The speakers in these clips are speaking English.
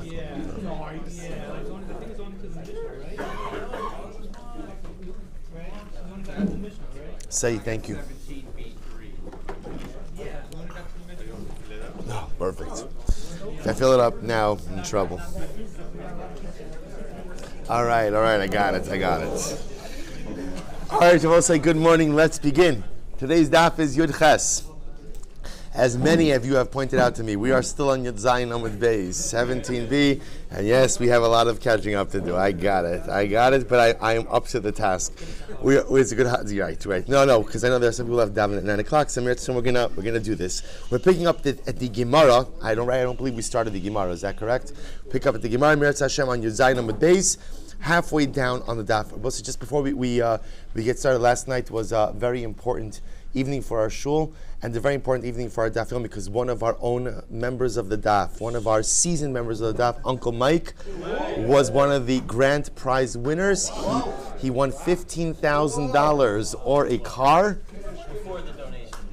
Yeah. No, yeah. I think it's only to the Mishnah, right? Right? It's only back to the Mishnah, right? Say thank you. Yeah. No, perfect. If I fill it up now, I'm in trouble. All right, I got it. All right, I will say good morning. Let's begin. Today's daf is Yud Ches. As many of you have pointed out to me, we are still on Yud Zayin Amud Beis, 17b, and yes, we have a lot of catching up to do. I got it, but I am up to the task. It's a good, right. No, because I know there are some people who have daven at 9 o'clock, so we're gonna do this. We're picking up at the Gemara. I don't believe we started the Gemara. Is that correct? Pick up at the Gemara, Meretz Hashem on Yud Zayin Amud Beis, halfway down on the daf. So just before we get started, last night was a very important evening for our shul, and a very important evening for our daf film, because one of our own members of the daf, one of our seasoned members of the daf, Uncle Mike, was one of the grand prize winners. He won $15,000 or a car.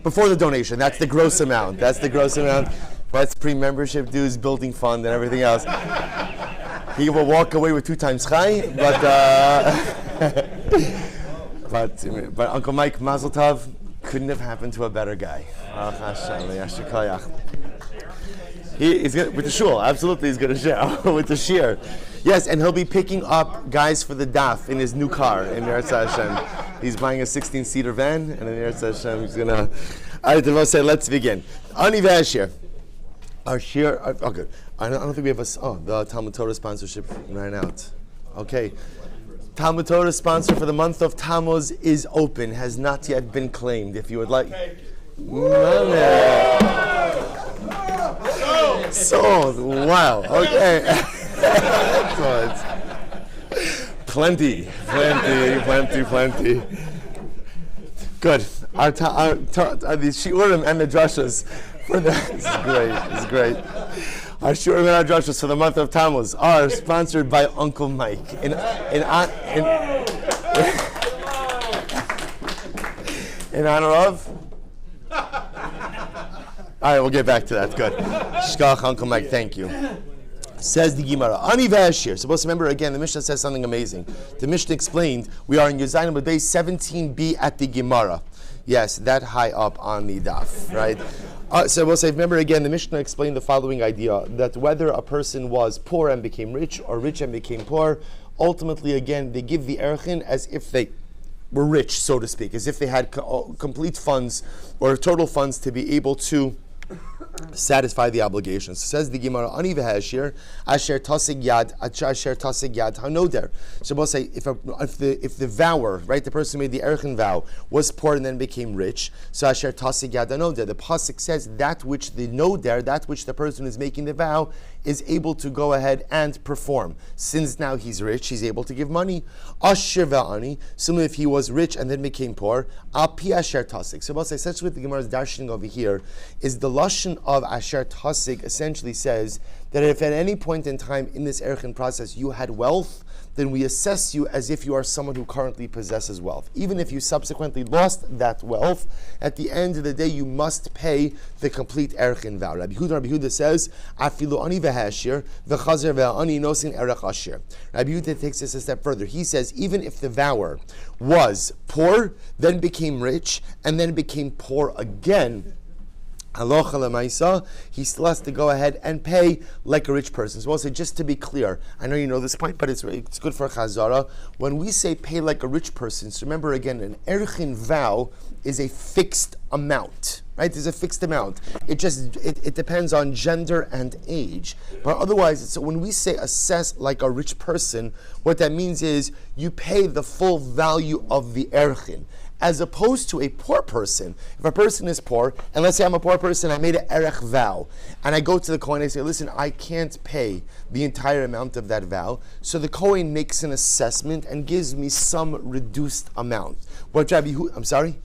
Before the donation. That's the gross amount. That's pre-membership dues, building fund, and everything else. He will walk away with 2 times chai, but Uncle Mike, Mazel Tov, couldn't have happened to a better guy. He's good with the shul. Absolutely, he's going to share with the shir. Yes, and he'll be picking up guys for the daf in his new car in Eretz Hashem. He's buying a 16-seater van, and in Eretz Hashem he's going to. All right, Devo say, let's begin. Ani v'ashir. Our shir. Oh, good. I don't think we have the Talmud Torah sponsorship ran out. Okay. Talmud Torah sponsor for the month of Tammuz is open, has not yet been claimed. If you would like. Sold. Wow. Okay. Plenty. Good. The shiurim and the drashas for this is great. Our shiurim and our drashas for the month of Tammuz are sponsored by Uncle Mike. In honor of? All right, we'll get back to that. Good. Shkach, Uncle Mike, thank you. Says the Gemara. Ani v'ashir. Supposed to remember again, the Mishnah says something amazing. The Mishnah explained, we are in Yud Zayin Amud Beis 17b at the Gemara. Yes, that high up on the daf, right? So we'll say, remember again, the Mishnah explained the following idea, that whether a person was poor and became rich, or rich and became poor, ultimately, again, they give the Arachin as if they were rich, so to speak, as if they had complete funds or total funds to be able to satisfy the obligations. Says the Gemara, Ani v'hashir, asher tasig yad hanoder. So we'll say, if the vower, right, the person who made the Arachin vow, was poor and then became rich, so asher tasig yad hanoder. The pasuk says that which the noder, that which the person is making the vow, is able to go ahead and perform. Since now he's rich, he's able to give money. Asher v'ani, similarly if he was rich and then became poor, al pi asher tasig. So we'll say, such what the Gemara is darshaning over here is the lashon of asher tasig essentially says that if at any point in time in this Arachin process you had wealth, then we assess you as if you are someone who currently possesses wealth. Even if you subsequently lost that wealth, at the end of the day you must pay the complete Arachin vow. Rabbi Yehuda says, Afilu ani v'hashir v'chazer v'ani nosin erech ashir. Rabbi Yehuda takes this a step further. He says, even if the vower was poor, then became rich, and then became poor again, Halacha l'maisa, he still has to go ahead and pay like a rich person. So I'll say, just to be clear, I know you know this point, but it's good for a chazara. When we say pay like a rich person, so remember again, an Arachin vow is a fixed amount, right? There's a fixed amount. It depends on gender and age. But otherwise, so when we say assess like a rich person, what that means is you pay the full value of the Arachin, as opposed to a poor person. If a person is poor, and let's say I'm a poor person, I made an erech vow, and I go to the Kohen and I say, listen, I can't pay the entire amount of that vow, so the Kohen makes an assessment and gives me some reduced amount. What Rabbi Yehuda, I'm sorry?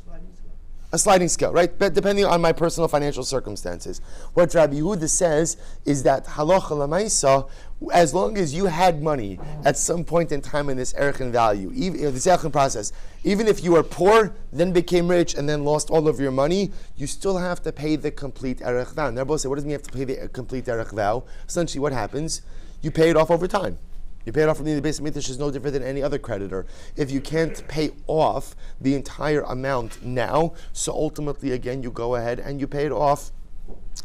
A sliding scale, right? But depending on my personal financial circumstances. What Rabbi Yehuda says is that halacha l'maisa, as long as you had money at some point in time in this Arachin value, even this Arachin process, even if you were poor, then became rich, and then lost all of your money, you still have to pay the complete Arach vow. And everybody say, what does it mean you have to pay the complete Arach vow? Essentially what happens? you pay it off over time. You pay it off from the basic mitzvah is no different than any other creditor. If you can't pay off the entire amount now, so ultimately again you go ahead and you pay it off.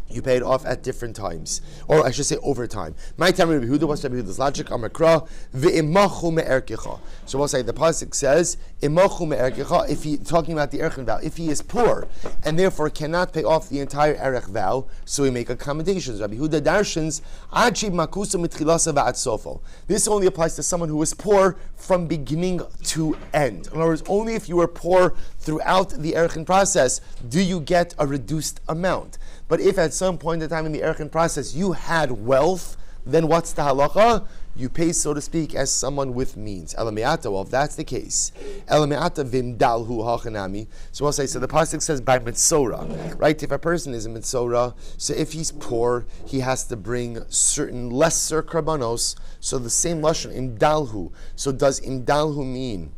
You pay it off at different times, or I should say over time. My time, Rabbi Yehuda, what's Rabbi Yehuda's logic? Amakra ve'imachu me'erkecha. So we'll say the pasuk says imachu me'erkecha. If he talking about the erchen vow, if he is poor and therefore cannot pay off the entire erech vow, so we make accommodations. Rabbi Yehuda darshans achib makusa mitchilasa va'at sofo. This only applies to someone who is poor from beginning to end. In other words, only if you were poor throughout the erchen process do you get a reduced amount. But if at some point in time in the erchen process you had wealth, then what's the halacha? You pay, so to speak, as someone with means. Elameata, well, if that's the case, Elameata vimdalhu hachanami. So we'll say, so the pasuk says by mitzora, right? If a person is a mitzora, so if he's poor, he has to bring certain lesser karbanos. So the same lashon imdalhu. So does imdalhu mean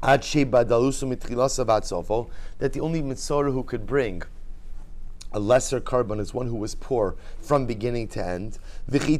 that the only mitzora who could bring a lesser carbon is one who was poor from beginning to end? Maybe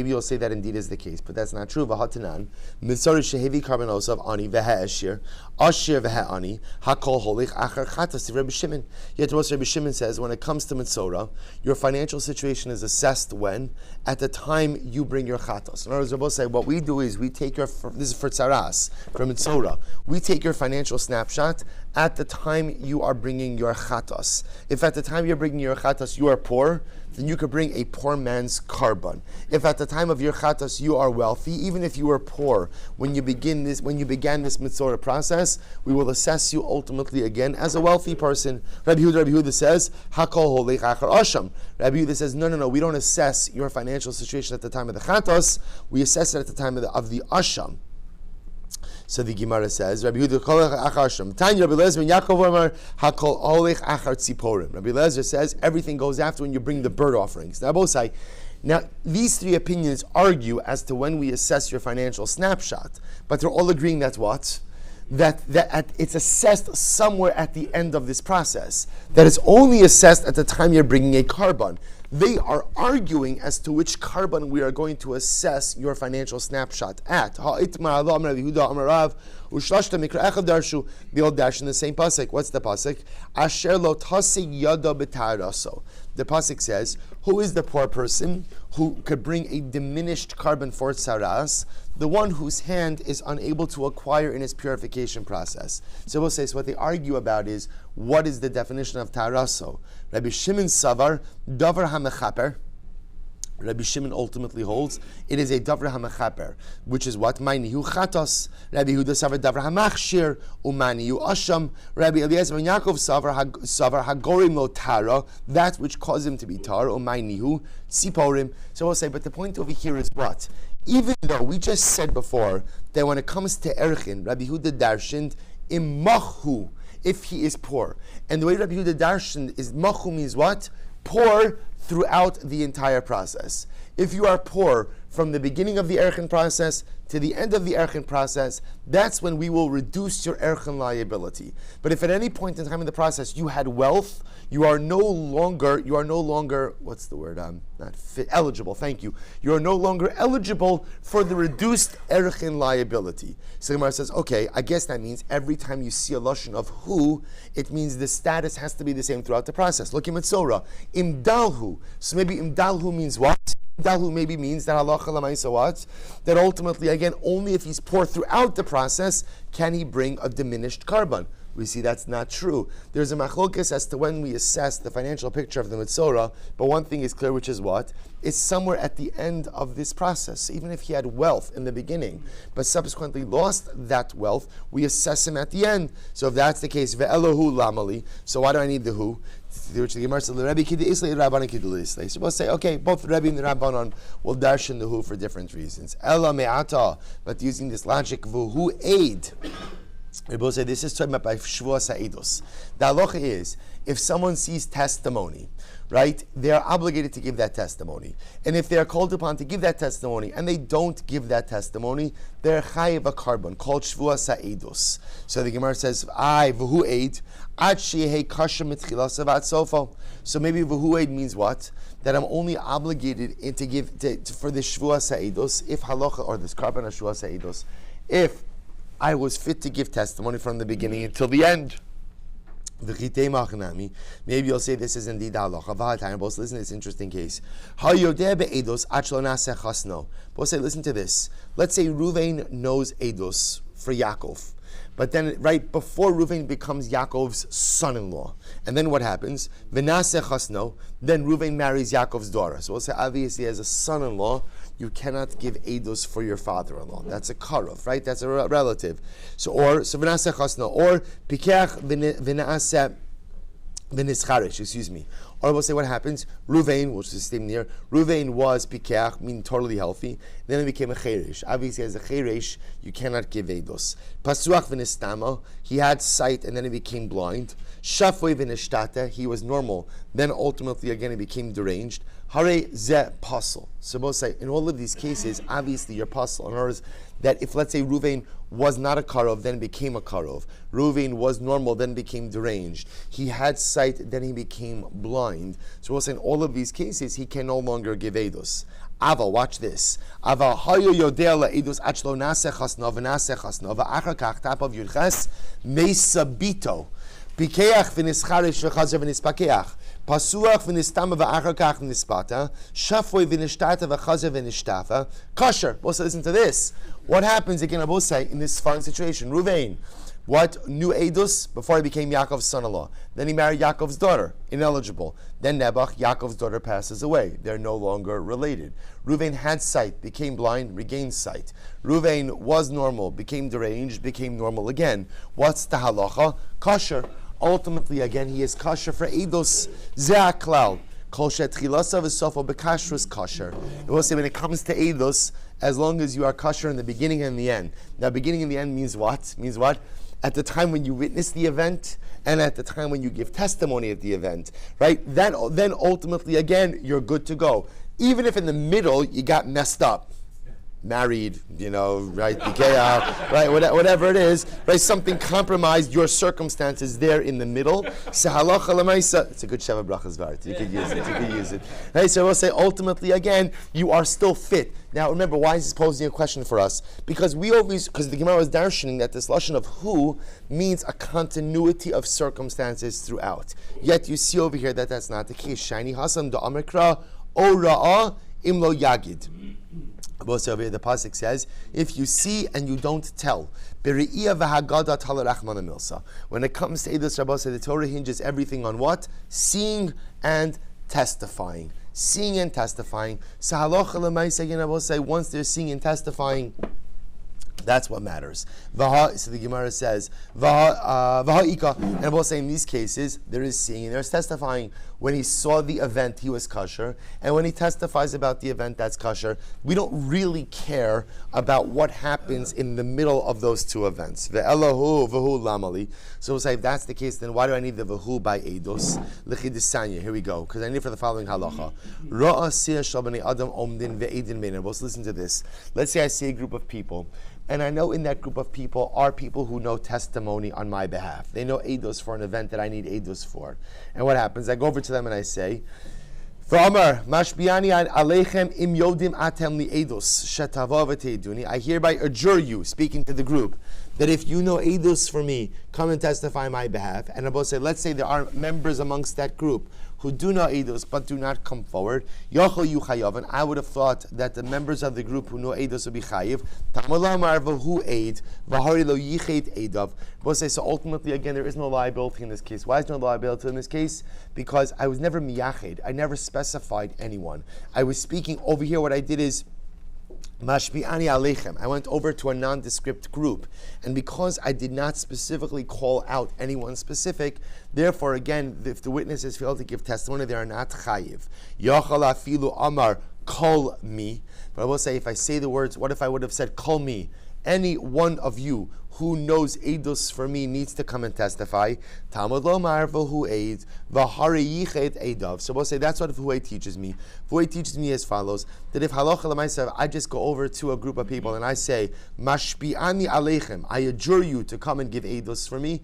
you'll say that indeed is the case, but that's not true. V'hatanan mitzora shehevi karbanos of ani v'ha'ashir ashir v'ha'ani hakol holich achar chatas. Rabbi Shimon. Yet what Rabbi Shimon says, when it comes to mitzora, your financial situation is assessed when? At the time you bring your chatos. In other words, Rabbi say, what we do is we take your, this is for tzaras, for mitzora, we take your financial snapshot at the time you are bringing your chatos. If at the time you're bringing your chatos you are poor, then you could bring a poor man's carbon. If at the time of your chatos you are wealthy, even if you were poor when you began this mitzvah process, we will assess you ultimately again as a wealthy person. Rabbi Yehuda says, Hakol holech achar asham. Rabbi Yehuda says, no, we don't assess your financial situation at the time of the chatos, we assess it at the time of the asham. So the Gemara says, Rabbi Yehuda kolech achar asham. Tanya Rabbi Lezer ben Yaakov Amar hakol olech achar tziporim. Rabbi Lezer says everything goes after when you bring the bird offerings. Now these three opinions argue as to when we assess your financial snapshot, but they're all agreeing that what? That it's assessed somewhere at the end of this process. That it's only assessed at the time you're bringing a carbon. They are arguing as to which carbon we are going to assess your financial snapshot at. The old dash in the same pasuk. What's the pasuk? Asher lo tasig yada b'taraso. The pasuk says, who is the poor person who could bring a diminished carbon for tzaras? The one whose hand is unable to acquire in his purification process. So we'll say, so what they argue about is, what is the definition of taraso? Rabbi Shimon savar, davar hamechaper. Rabbi Shimon ultimately holds it is a davar hamechaper, which is what? Ma'nihu chatos. Rabbi Yehuda savar davar hamachshir, umanihu asham. Rabbi Eliezer ben Yaakov savar hagorim lo tara, that which caused him to be tar, umanihu tziporim. So we'll say, but the point over here is what? Even though we just said before that when it comes to erchin, Rabbi Yehuda darshaned imachu, if he is poor. And the way Rabbi Yehuda darshaned is machu means what? Poor throughout the entire process. If you are poor from the beginning of the erchin process to the end of the erchin process, that's when we will reduce your erchin liability. But if at any point in time in the process you had wealth, you are no longer, what's the word? Eligible, thank you. You are no longer eligible for the reduced erchin liability. So Gemara says, okay, I guess that means every time you see a lashon of who, it means the status has to be the same throughout the process. Look at Mitzora, imdalhu. So maybe imdalhu means what? Imdalhu maybe means that halacha l'maisa what? That ultimately, again, only if he's poor throughout the process can he bring a diminished carbon. We see that's not true. There's a machlokas as to when we assess the financial picture of the mitzora, but one thing is clear, which is what? It's somewhere at the end of this process. Even if he had wealth in the beginning, but subsequently lost that wealth, we assess him at the end. So if that's the case, ve'elohu lamali, so why do I need the who? Which the Gemara says, Rabbi Kiddu Islay, Rabbanan Kiddu Islay. So we'll say, okay, both the Rabbi and the Rabbanan will darshan the who for different reasons. Ela me'ata, but using this logic, who aid. We both say this is talking about by Shvuas Ha'edos. The halacha is, if someone sees testimony right, they are obligated to give that testimony. And if they are called upon to give that testimony and they don't give that testimony, they're chayiv a carbon called shvua sa'edus. So the Gemara says, "I v'hu eid ad shehei kasher mitchilas avad sofo." So maybe v'hu eid means what? That I'm only obligated to give for the shvua sa'edus if halacha or this carbon of shvua sa'edus if I was fit to give testimony from the beginning until the end. Maybe you'll say this is indeed halacha. Listen to this interesting case. Both say, listen to this. Let's say Ruvain knows Eidos for Yaakov. But then, right before Ruvain becomes Yaakov's son-in-law, and then what happens? V'naseh chasno. Then Ruvain marries Yaakov's daughter. So we'll say, obviously, as a son-in-law, you cannot give eidos for your father-in-law. That's a karov, right? That's a relative. So v'naseh chasno, or pikeach v'naseh v'nischarish. Excuse me. Or we'll say what happens. Ruvain, which is the same here. Ruvain was pikeach, meaning totally healthy. Then it became a cheresh. Obviously, as a cheresh, you cannot give eidos. Pasuach v'nistama. He had sight, and then he became blind. Shafoi v'nishtata. He was normal. Then ultimately, again, he became deranged. Hare ze pasul. So both say in all of these cases, obviously you're pasul. In other words, that if let's say Ruvain was not a karov, then became a karov. Ruvain was normal, then became deranged. He had sight, then he became blind. So we'll say in all of these cases, he can no longer give eidos. Ava, watch this. Ava hayo yodea la eidos achlo naseh chasno v'naseh chasno v'achar kach tapav yudches meisabito. Pikeach v'nischarish v'chazer v'nispakeach. Pasuach v'nistama v'achar kach v'nispata. Shafoi v'nishtata v'chazer v'nishtafa. Kosher. Also listen to this. What happens again, I will say, in this following situation? Ruvain, what knew Eidos before he became Yaakov's son-in-law. Then he married Yaakov's daughter, ineligible. Then Nebuch, Yaakov's daughter, passes away. They're no longer related. Ruvain had sight, became blind, regained sight. Ruvain was normal, became deranged, became normal again. What's the halacha? Kosher. Ultimately, again, he is kosher for Eidos Ze'aklal. Kol she'tchilasav v'sofo b'kashrus kosher. It will say when it comes to Eidos, as long as you are kosher in the beginning and the end. Now, beginning and the end means what? Means what? At the time when you witness the event and at the time when you give testimony at the event, right? Then ultimately, again, you're good to go. Even if in the middle you got messed up, married, right, right, whatever it is, right, something compromised your circumstances there in the middle. It's a good Sheva Brachas Vart. You could use it. Right, so we'll say ultimately again, you are still fit. Now remember, why is this posing a question for us? Because the Gemara was darshaning that this lashon of who means a continuity of circumstances throughout. Yet you see over here that that's not the case. Shiny Hasam da Amikra O Ra'ah Imlo Yagid. Over here, the pasuk says, "If you see and you don't tell." When it comes to Eidos Rabbah, the Torah hinges everything on what? Seeing and testifying. Seeing and testifying. So halacha l'maaseh, again, I will say, once they're seeing and testifying, that's what matters. So the Gemara says, and I will say in these cases, there is seeing and there is testifying. When he saw the event, he was kosher. And when he testifies about the event, that's kosher. We don't really care about what happens in the middle of those two events. Ve'elahu v'hu lamali. So we'll say, if that's the case, then why do I need the v'hu by eidos? L'chidisanya. Here we go. Because I need it for the following halacha. Ra'a siyah shabani adam omdin ve'edin meiner. Listen to this. Let's say I see a group of people. And I know in that group of people are people who know testimony on my behalf. They know eidos for an event that I need eidos for. And what happens? I go over to them and I say, V'amar, mashbiani aleichem im yodim atem li eidos, shetava v'teiduni. I hereby adjure you, speaking to the group, that if you know eidos for me, come and testify on my behalf. And I will say, let's say there are members amongst that group who do know eidos but do not come forward. Yochel yu chayav, and I would have thought that the members of the group who know eidos would be chayiv. Tamalamar v'hu eid v'hari lo yichet eidav. We'll say, so ultimately, again, there is no liability in this case. Why is there no liability in this case? Because I was never miyached. I never specified anyone. I was speaking over here. What I did is, Mashbi'ani aleichem. I went over to a nondescript group, and because I did not specifically call out anyone specific, therefore, again, if the witnesses fail to give testimony, they are not chayiv. Yachal afilu amar kol mi. But I will say, if I say the words, what if I would have said kol mi, any one of you who knows edus for me needs to come and testify. Talmud lomar v'hu eid v'hari yichet eidav. So we'll say that's what V'hu teaches me. V'hu teaches me as follows: that if halacha l'maisa, I just go over to a group of people and I say mashpi'ani aleichem, I adjure you to come and give edus for me.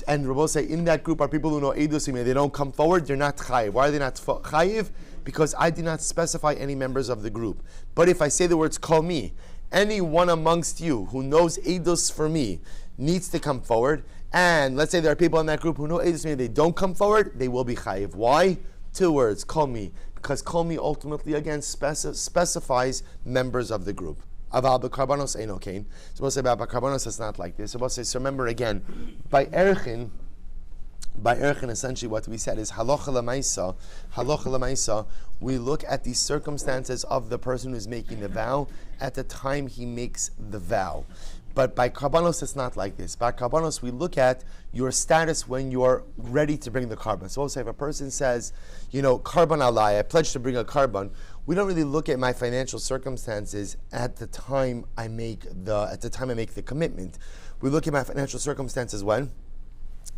And Rabbi say in that group are people who know edus for me. They don't come forward. They're not chayiv. Why are they not chayiv? Because I did not specify any members of the group. But if I say the words call me, anyone amongst you who knows edus for me needs to come forward. And let's say there are people in that group who know edus for me, they don't come forward, they will be chayiv. Why? 2 words, call me. Because call me ultimately again specifies members of the group. Aval b'karbanos eino kain. So we'll say about karbanos it's not like this. So we'll say, so remember again, by Arachin, essentially what we said is halacha l'maisa, we look at the circumstances of the person who's making the vow at the time he makes the vow. But by karbanos, it's not like this. By karbanos, we look at your status when you're ready to bring the karban. So we'll say if a person says, karban alai, I pledge to bring a karban, we don't really look at my financial circumstances at the time I make the commitment. We look at my financial circumstances when?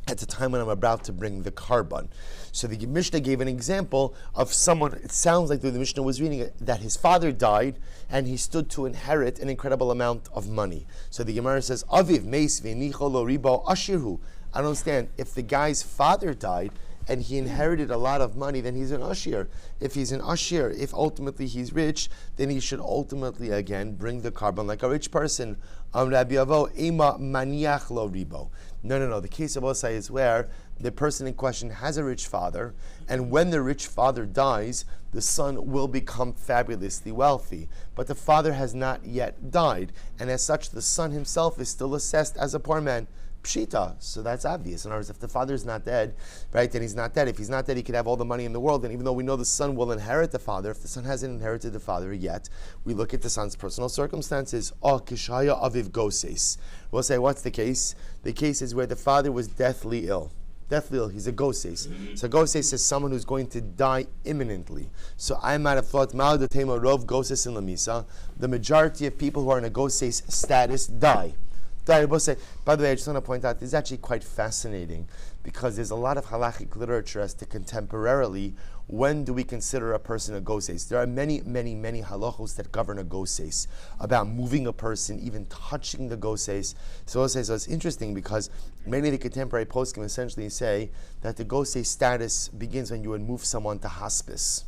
At the time when I'm about to bring the karban. So the Mishnah gave an example of someone, it sounds like the Mishnah was reading it, that his father died and he stood to inherit an incredible amount of money. So the Gemara says, Aviv meis v'nicho lo ribo ashirhu. I don't understand. If the guy's father died and he inherited a lot of money, then he's an ashir. If he's an ashir, if ultimately he's rich, then he should ultimately again bring the karban like a rich person. Rabbi Avo ema maniach lo ribo. No. The case of Osai is where the person in question has a rich father, and when the rich father dies, the son will become fabulously wealthy. But the father has not yet died, and as such, the son himself is still assessed as a poor man. Pshita, so that's obvious. In other words, if the father is not dead, right, then he's not dead. If he's not dead, he could have all the money in the world. And even though we know the son will inherit the father, if the son hasn't inherited the father yet, we look at the son's personal circumstances. Oh, kishaya aviv goses. We'll say, what's the case? The case is where the father was deathly ill. He's a goses. So goses is someone who's going to die imminently. So I might have thought, ma'adatema rov goses in lamisa. The majority of people who are in a goses status die. By the way, I just want to point out, this is actually quite fascinating because there's a lot of halachic literature as to contemporarily, when do we consider a person a goses? There are many halachos that govern a goses, about moving a person, even touching the goses. So it's interesting because many of the contemporary poskim essentially say that the goses status begins when you would move someone to hospice.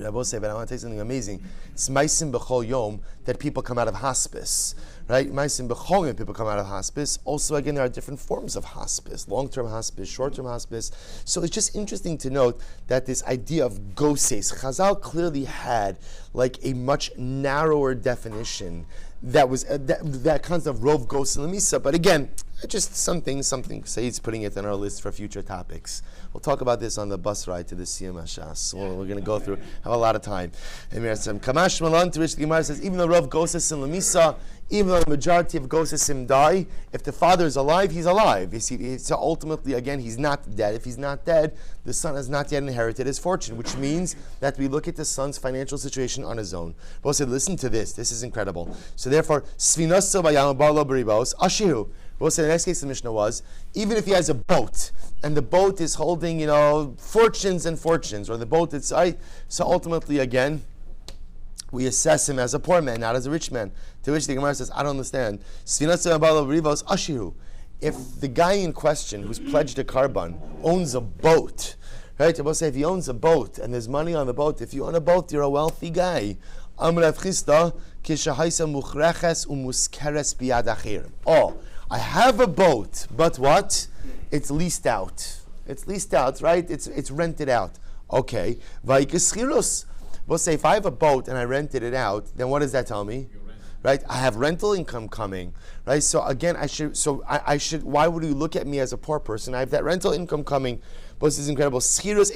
I will say, but I want to tell you something amazing. It's maisim b'chol yom that people come out of hospice, right? Maisim b'chol yom people come out of hospice. Also, again, there are different forms of hospice: long-term hospice, short-term hospice. So it's just interesting to note that this idea of goses, Chazal clearly had like a much narrower definition that was that concept of rov gos and lemisa. But again, just something. Sayyid's putting it on our list for future topics. We'll talk about this on the bus ride to the Siyam Hashas. We're going to go through, have a lot of time. And Kamash Malan, to which the Gemara says, even though rov goses and lemisa, even though the majority of gosesim die, if the father is alive, he's alive. You see, so ultimately, again, he's not dead. If he's not dead, the son has not yet inherited his fortune, which means that we look at the son's financial situation on his own. We'll say, listen to this. This is incredible. So therefore, Sfinas Bayam Barlo Baribos, Ashiru. We'll say the next case of the Mishnah was, even if he has a boat, and the boat is holding, fortunes and fortunes, or the boat is, so ultimately, again, we assess him as a poor man, not as a rich man. To which the Gemara says, I don't understand. If the guy in question who's pledged a karban owns a boat, right? We'll say if he owns a boat and there's money on the boat, if you own a boat, you're a wealthy guy. Oh, I have a boat, but what? It's leased out. It's leased out, right? It's rented out. Okay. We'll say if I have a boat and I rented it out, then what does that tell me? Right? I have rental income coming. Right? So again, I should, why would you look at me as a poor person? I have that rental income coming. But this is incredible. So we'll say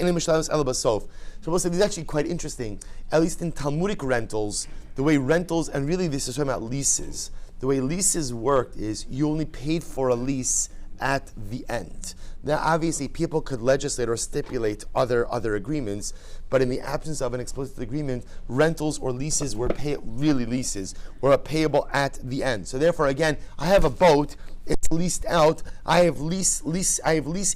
this is actually quite interesting. At least in Talmudic rentals, the way rentals, and really this is talking about leases, the way leases worked is you only paid for a lease at the end. Now, obviously, people could legislate or stipulate other agreements, but in the absence of an explicit agreement, rentals or leases were leases were payable at the end. So, therefore, again, I have a boat. It's leased out. I have lease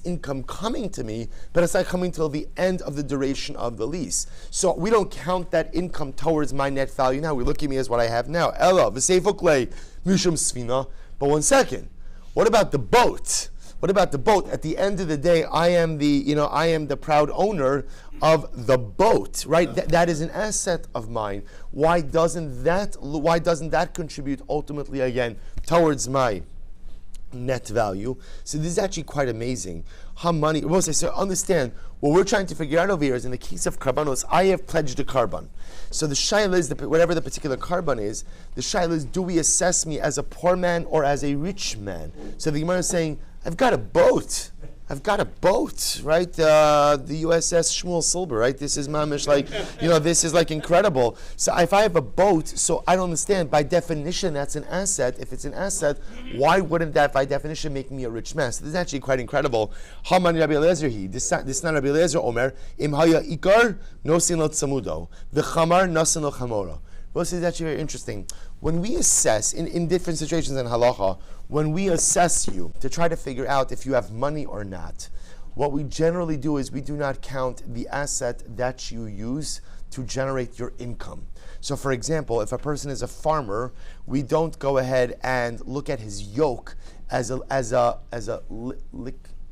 income coming to me, but it's not coming till the end of the duration of the lease. So we don't count that income towards my net value now. We look at me as what I have now. Ella v'seifokle mishum sfina. But 1 second. What about the boat? What about the boat? At the end of the day, I am the proud owner of the boat, right? That is an asset of mine. Why doesn't that contribute ultimately again towards my net value? So this is actually quite amazing. How money? So understand what we're trying to figure out over here is in the case of karbanos, I have pledged a karban. So the shaila is whatever the particular karban is. The shaila is, do we assess me as a poor man or as a rich man? So the Gemara is saying, I've got a boat, right? The USS Shmuel Silber, right? This is mamish this is like incredible. So if I have a boat, so I don't understand. By definition, that's an asset. If it's an asset, why wouldn't that, by definition, make me a rich man? So this is actually quite incredible. Haman Rabbi Eliezer this is not Rabbi Eliezer Omer. Im haya ikar nosin lo tzamudo. V'chamar nosin lo chamora. Well, this is actually very interesting. When we assess, in different situations in halacha, when we assess you to try to figure out if you have money or not, what we generally do is we do not count the asset that you use to generate your income. So, for example, if a person is a farmer, we don't go ahead and look at his yoke as a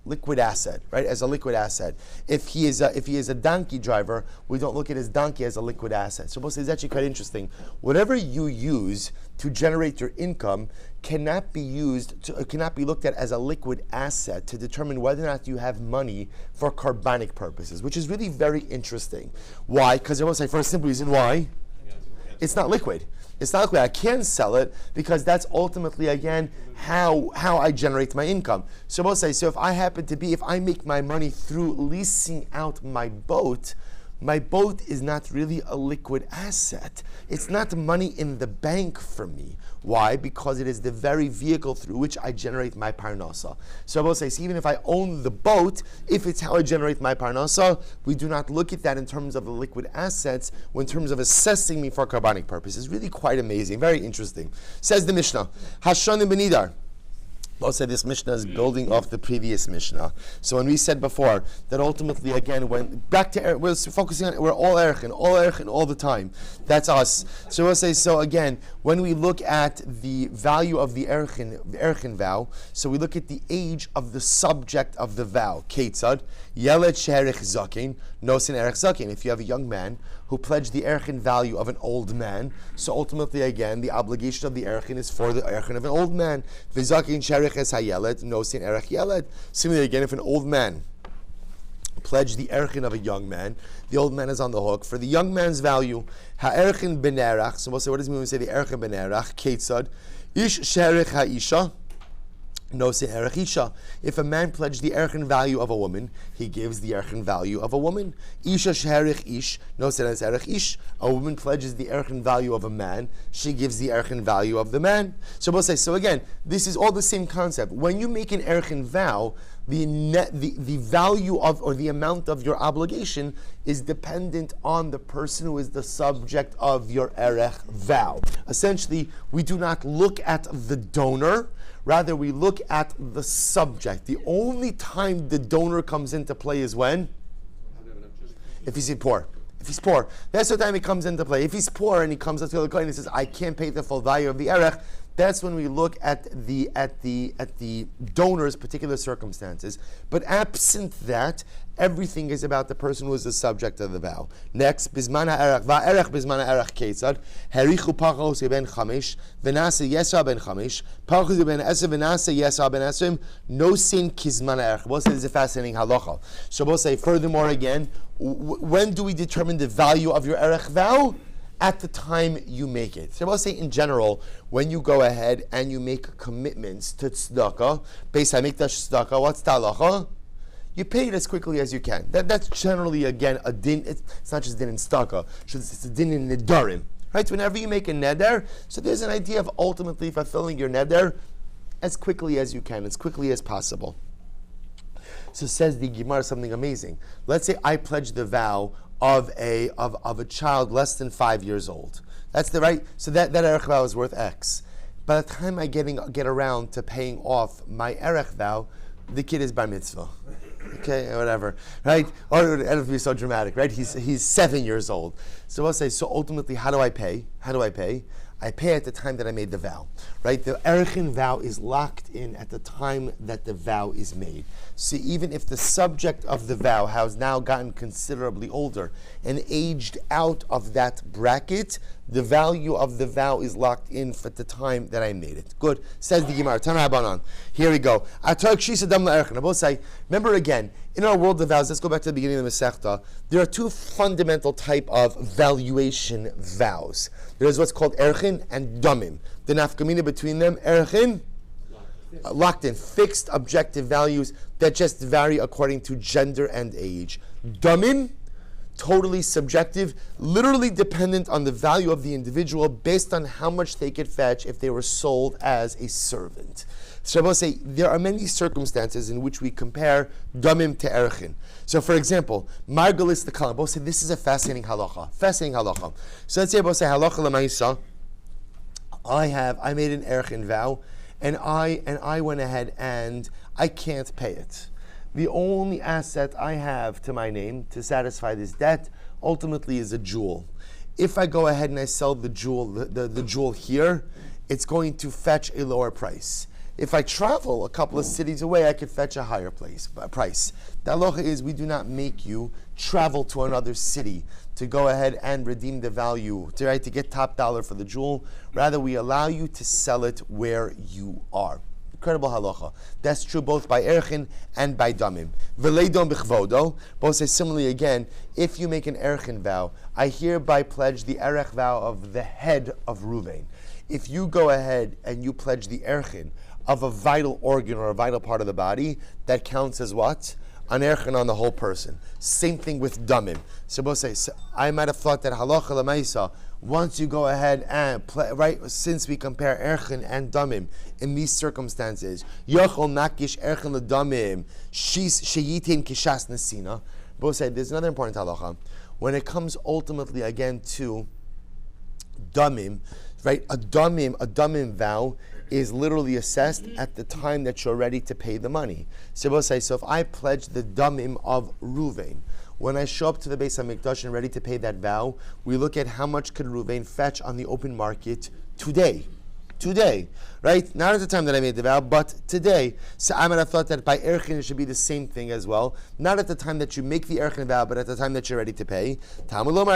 liquid asset, right? As a liquid asset. If he is a donkey driver, we don't look at his donkey as a liquid asset. So it's actually quite interesting. Whatever you use to generate your income cannot be looked at as a liquid asset to determine whether or not you have money for carbonic purposes, which is really very interesting. Why? Because I will say for a simple reason why. It's not liquid. It's not liquid. I can sell it because that's ultimately, again, how I generate my income. So we'll say, if I make my money through leasing out my boat is not really a liquid asset. It's not money in the bank for me. Why? Because it is the very vehicle through which I generate my parnasa. So I will say, even if I own the boat, if it's how I generate my parnasa, we do not look at that in terms of the liquid assets, in terms of assessing me for carbonic purposes. Really quite amazing, very interesting. Says the Mishnah, Hashanim benidar. I'll say this Mishnah is building off the previous Mishnah. So when we said before that ultimately, again, we're focusing on, we're all Arachin all the time. That's us. So we'll say, so again, when we look at the value of the Arachin vow, so we look at the age of the subject of the vow. Ketzad, Yelet Sherich Zakin, Nosin Erech Zakin. If you have a young man who pledged the Arachin value of an old man, so ultimately, again, the obligation of the Arachin is for the Arachin of an old man. V'zakin Sherich Es HaYelet, Nosin Erech Yelet. Similarly, again, if an old man pledged the Arachin of a young man, the old man is on the hook for the young man's value. Ha'Arachin B'nerach, so we'll say, what does it mean when we say the Arachin B'nerach? Ketzad, Ish Sherich HaIsha, No se erech isha. If a man pledged the erech value of a woman, he gives the erech value of a woman. Isha sheherich ish, no se erech ish. A woman pledges the erech value of a man, she gives the erech value of the man. So we'll say, so again, this is all the same concept. When you make an erech vow, the value of, or the amount of your obligation is dependent on the person who is the subject of your erech vow. Essentially, we do not look at the donor, rather we look at the subject. The only time the donor comes into play is when? If he's poor. If he's poor, that's the time he comes into play. If he's poor and he comes up to the coin and he says, I can't pay the full value of the erech, that's when we look at the donor's particular circumstances. But absent that, everything is about the person who is the subject of the vow. Next, bisman ha'erech va'erech bisman ha'erech ketzad herichu pachos ben chamish v'nase yesa ben chamish pachos ben eser v'nase yesa ben esrim no sin kizman ha'erech. We'll say this is a fascinating halacha. So we'll say furthermore again, when do we determine the value of your erech vow? At the time you make it. So I'll say in general, when you go ahead and you make commitments to tzedakah, Beis HaMikdash tzedakah, what's talacha? You pay it as quickly as you can. That's generally, again, a din. It's not just din in tzedakah, it's a din in nedarim. Right? Whenever you make a neder, so there's an idea of ultimately fulfilling your neder as quickly as you can, as quickly as possible. So says the Gemara something amazing. Let's say I pledge the vow of a child less than 5 years old. That's the right. So that erech vow is worth X. By the time I get around to paying off my erech vow, the kid is bar mitzvah. Okay, whatever, right? Or it would be so dramatic, right? He's 7 years old. So I'll say, so ultimately, how do I pay? I pay at the time that I made the vow, right? The Arachin vow is locked in at the time that the vow is made. So even if the subject of the vow has now gotten considerably older and aged out of that bracket, the value of the vow is locked in at the time that I made it. Good. Says the Gemara. Tana Abanan. Here we go. I both say, remember again, in our world of vows, let's go back to the beginning of the Masechta. There are two fundamental type of valuation vows. There is what's called Arachin and Damim. The nafkamina between them, Arachin, locked in, fixed objective values that just vary according to gender and age. Damim, totally subjective, literally dependent on the value of the individual based on how much they could fetch if they were sold as a servant. So I will say there are many circumstances in which we compare damim to erchin. So for example, margalis the kalam. Both say this is a fascinating halacha. So let's say both say halacha l'maisa. I made an erchin vow, and I went ahead and I can't pay it. The only asset I have to my name to satisfy this debt ultimately is a jewel. If I go ahead and I sell the jewel, the jewel here, it's going to fetch a lower price. If I travel a couple of cities away, I could fetch a higher price. The halacha is we do not make you travel to another city to go ahead and redeem the value, to get top dollar for the jewel. Rather, we allow you to sell it where you are. Incredible halacha. That's true both by erchin and by damim. V'leidon b'chvodo. Both say similarly again, if you make an erchin vow, I hereby pledge the erech vow of the head of Ruvain. If you go ahead and you pledge the erchin of a vital organ or a vital part of the body, that counts as what? An erchin on the whole person. Same thing with damim. So both say, I might have thought that halacha l'maisa, once you go ahead and since we compare erchin and damim in these circumstances, yochol nakish erchin l'damim sheyitin kishas nesina. Both say there's another important halacha. When it comes ultimately again to damim, right? A damim vow is literally assessed at the time that you're ready to pay the money. So if I pledge the damim of Ruvain, when I show up to the Beis HaMikdash and ready to pay that vow, we look at how much could Ruvain fetch on the open market today, right? Not at the time that I made the vow, but today. So I might have thought that by erchin it should be the same thing as well. Not at the time that you make the erchin vow, but at the time that you're ready to pay. So we'll say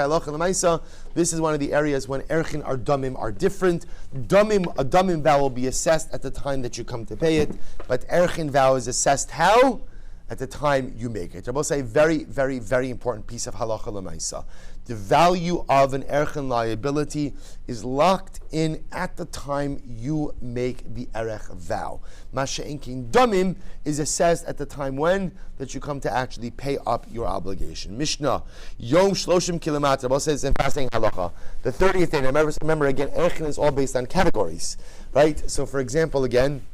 halacha l'maisa. This is one of the areas when erchin or damim are different. A damim vow will be assessed at the time that you come to pay it, but erchin vow is assessed how? At the time you make it. I will say very, very, very important piece of halacha l'maisa. The value of an erchin liability is locked in at the time you make the erech vow. Masha'inkin damim is assessed at the time when that you come to actually pay up your obligation. Mishnah, Yom Shloshim Kilometer. Both says in fasting halacha. The 30th day. Remember again, erchin is all based on categories, right? So for example, again,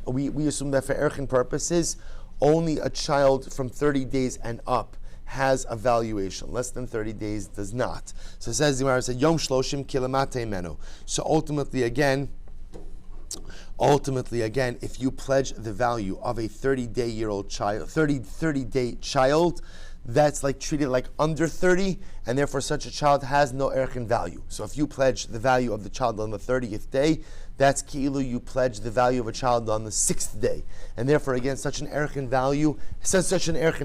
we assume that for erchin purposes, only a child from 30 days and up has a valuation. Less than 30 days does not. So it says the Gemara said Yom Shloshim Kilamate Menu. So ultimately again, if you pledge the value of a 30-day child, that's like treated like under 30, and therefore such a child has no erchin value. So if you pledge the value of the child on the 30th day, that's ki'ilu you pledge the value of a child on the 6th day. And therefore again, such an erchin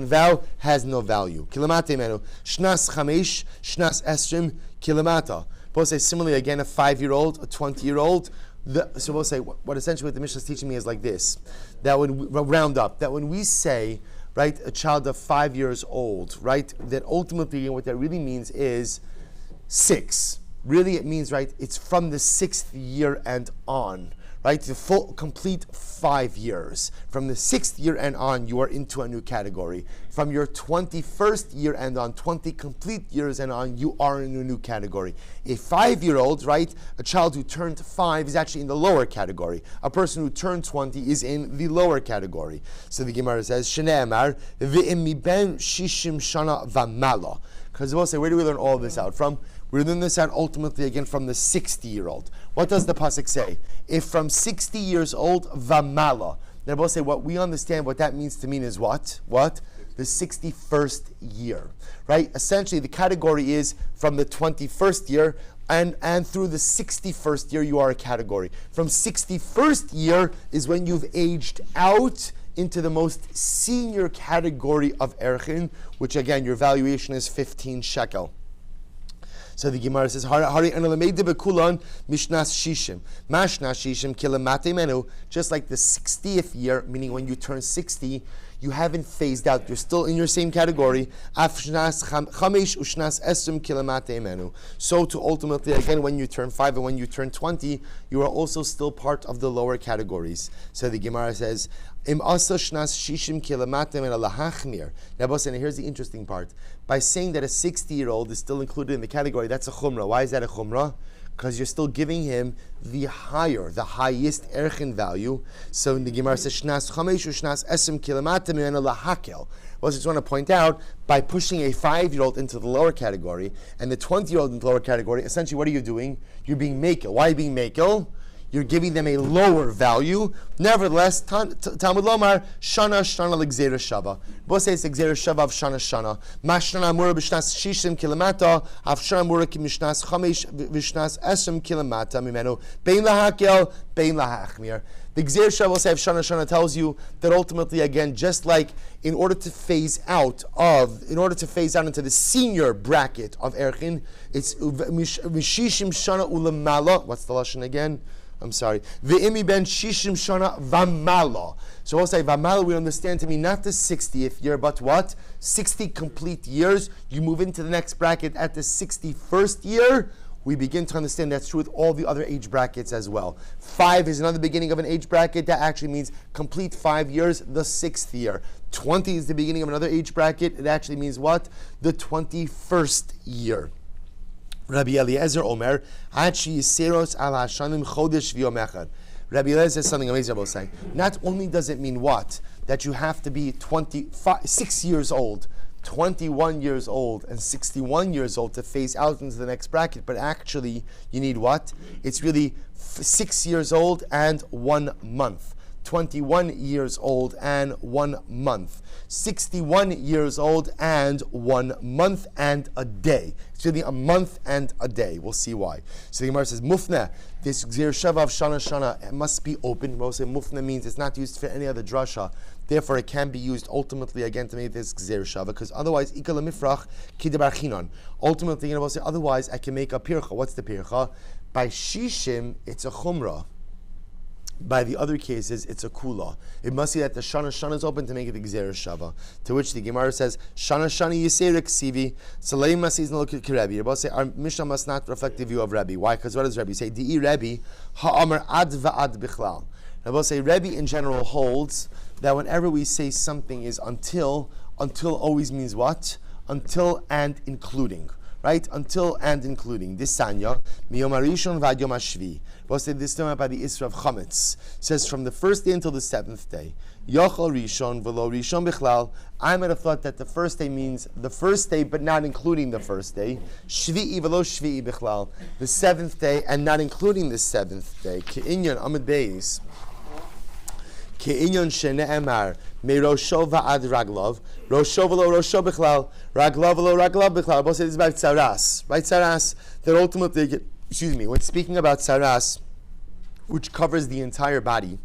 vow has no value. Kilamate menu. Shnas chamesh, shnas esrim, kilamata. Both say similarly again, a 5-year-old, a 20-year-old. So we'll say what essentially what the Mishnah is teaching me is like this. That when we say, right, a child of 5 years old, right, that ultimately what that really means is 6. Really it means, right, it's from the 6th year and on, right? The full, complete 5 years. From the 6th year and on, you are into a new category. From your 21st year and on, 20 complete years and on, you are in a new category. A 5-year-old, right? A child who turned 5 is actually in the lower category. A person who turned 20 is in the lower category. So the Gemara says, Shne'emar, v'im miben shishim shana v'mala. Because we'll say, where do we learn all of this out from? We learn this out ultimately again from the 60-year-old. What does the pasuk say? If from 60 years old, v'mala. Then we'll say, what we understand what that means to mean is what? What? The 61st year, right? Essentially, the category is from the 21st year and through the 61st year, you are a category. From 61st year is when you've aged out into the most senior category of Arachin, which again, your valuation is 15 shekel. So the Gemara says, "Hari analameide bekulan mishnas shishim, mashnas shishim kilamate menu." Just like the 60th year, meaning when you turn 60, you haven't phased out. You're still in your same category. Afshnas chamesh ushnas esum kilamate menu. So to ultimately, again, when you turn 5 and when you turn 20, you are also still part of the lower categories. So the Gemara says, Im asa shnas shishim kilamatem el lahachmir. Now, and here's the interesting part. By saying that a 60-year-old is still included in the category, that's a chumrah. Why is that a chumrah? Because you're still giving him the highest erchin value. So in the Gemara says, shnas chamesh shnas esim kilamatem el lahakel. Well, I just want to point out, by pushing a 5-year-old into the lower category and the 20-year-old into the lower category, essentially what are you doing? You're being makel. Why are you being makel? You're giving them a lower value. Nevertheless, Talmud Lomar, Shana Shana L'Gzeira Shava. Both say it's L'Gzeira Shava of Shana Shana. Mashana Mura B'Shnas Shishim Kilamata, Avshana Mura Kimishnas Chamesh V'Shnas Esrim Kilamata Mimenu, Bein Lahakel, Bein Lahachmir. The Gzeira Shava will say of Shana Shana tells you that ultimately, again, just like in order to phase out into the senior bracket of Erchin, it's Mishishim Shana Ulamala. What's the lashon again? I'm sorry. Ve'imi ben shishim shana v'mala. So we'll say v'mala we understand to mean not the 60th year, but what? 60 complete years. You move into the next bracket at the 61st year. We begin to understand that's true with all the other age brackets as well. 5 is another beginning of an age bracket. That actually means complete 5 years, the 6th year. 20 is the beginning of another age bracket. It actually means what? The 21st year. Rabbi Eliezer Omer, Hachi Yiseros al Hashanim Chodesh V'Yom. Rabbi Eliezer says something amazing about saying. Not only does it mean what? That you have to be 6 years old, 21 years old, and 61 years old to phase out into the next bracket, but actually you need what? It's really 6 years old and 1 month. 21 years old and 1 month. 61 years old and 1 month and a day. It's really a month and a day. We'll see why. So the Gemara says, Mufna, this Gzeir Shava of Shana Shana, it must be open. We'll say Mufna means it's not used for any other drasha. Therefore, it can be used ultimately again to make this Gzeir Shava, because otherwise, Ikal Mifrach Kidabar Chinon. Ultimately, we'll say, otherwise, I can make a pircha. What's the pircha? By Shishim, it's a Chumrah. By the other cases, it's a kula. It must be that the Shana Shana is open to make it the Gzeira Shava. To which the Gemara says, Shana Shana Yiseirik Sivi, Salei Masis Nalukit Kirebi. Rabbi say, our Mishnah must not reflect the view of Rabbi. Why? Because what does Rabbi say? Di'i Rabbi, Ha'amar ad va'ad bichlal. Rabbi say, Rabbi in general holds that whenever we say something is until always means what? Until and including. Right? Until and including. This Sanya, Miyom HaRishon v'ad Yom HaShvi. We'll say this time by the Isra of Chametz. It says from the first day until the 7th day. Yochel Rishon v'lo Rishon bichlal. I might have thought that the first day means the first day, but not including the first day. Shvi'i v'lo Shvi'i bichlal. The 7th day and not including the 7th day. Ke'inyon Amid Beis. Ke'inyon shene'emar me'rosho va'ad raglov, rosho v'lo rosho bichlal, raglov v'lo raglov bichlal. Both say this is about tzaras, right? Tzaras, that ultimately, when speaking about tzaras, which covers the entire body,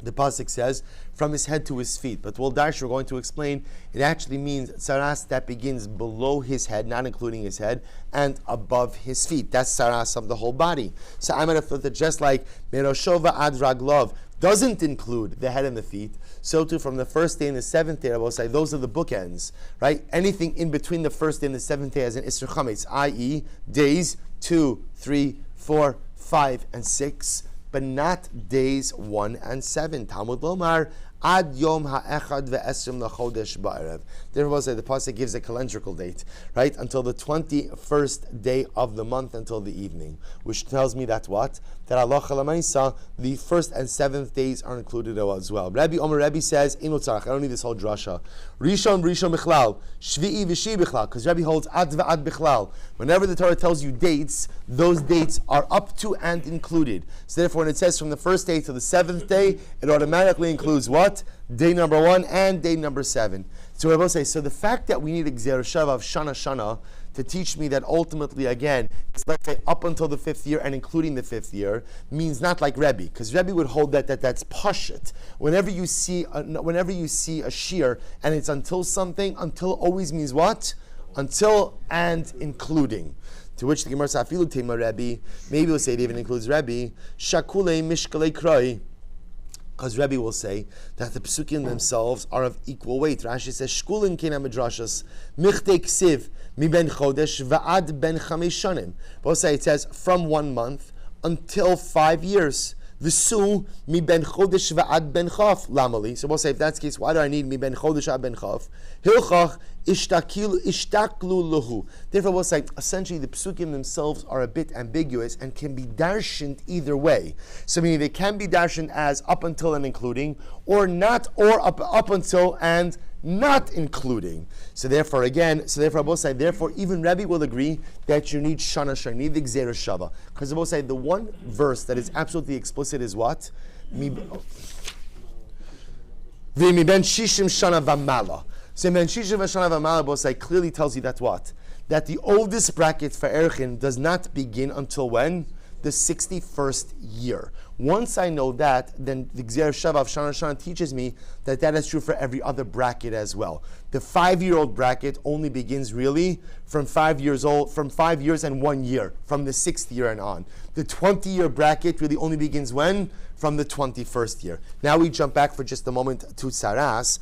the pasuk says, from his head to his feet. But we're going to explain, it actually means tzaras that begins below his head, not including his head, and above his feet. That's tzaras of the whole body. So I might have thought that just like me'rosho va'ad raglov doesn't include the head and the feet, so too from the first day and the 7th day, I will say those are the bookends, right? Anything in between the first day and the 7th day as an Isser Chametz, i.e. days 2, 3, 4, 5, and 6, but not days 1 and 7. Talmud Lomar, Ad Yom Ha'echad Ve'esrim L'Chodesh Ba'erev. Therefore, the pasuk gives a calendrical date, right? Until the 21st day of the month, until the evening, which tells me that what? That Allah Lamaisa, the 1st and 7th days are included as well. Rabbi says, I don't need this whole drasha. Rishon Bichlal, Shvi'i V'shi Bichlal, because Rabbi holds Ad V'ad Bichlal. Whenever the Torah tells you dates, those dates are up to and included. So therefore, when it says from the 1st day to the 7th day, it automatically includes what? Day number 1 and day number 7. So Rabbi says, so the fact that we need a Gzera Shava of Shana Shana to teach me that ultimately, again, it's let's say up until the 5th year and including the 5th year, means not like Rebbe, because Rebbe would hold that's pashut. Whenever you see a shear and it's until something, until always means what? Until and including. To which the Gemara says, Afilu Tema Rebbe, maybe we'll say it even includes Rebbe, Shakule Mishkale Kroi. Because Rebbe will say that the psukim themselves are of equal weight. Rashi says, "Shkulin kena midrashas michte ksiv mi ben chodesh va'ad ben chamesh shanim." Both say it says from 1 month until 5 years. V'su mi ben chodesh va'ad ben chaf lamali. So we'll say if that's the case, why do I need mi ben chodesh ad ben chaf? Hilchach ishtaklu lahu. Therefore, we'll say essentially the psukim themselves are a bit ambiguous and can be darshant either way. So meaning they can be darshant as up until and including, or not, or up until and not including. So therefore, both say, therefore, even Rebbe will agree that you need Shana Shana, need the Gzera Shava. Because they both say the one verse that is absolutely explicit is what? V'mi ben shishim shana v'mala. So ben shishim shana v'mala, both say, clearly tells you that what? That the oldest bracket for Arachin does not begin until when? The 61st year. Once I know that, then the Gzera Shava of Shana Shana teaches me that is true for every other bracket as well. The 5-year-old bracket only begins really from 5 years old, from 5 years and 1 year, from the 6th year and on. The 20-year bracket really only begins when? From the 21st year. Now we jump back for just a moment to Tsaras.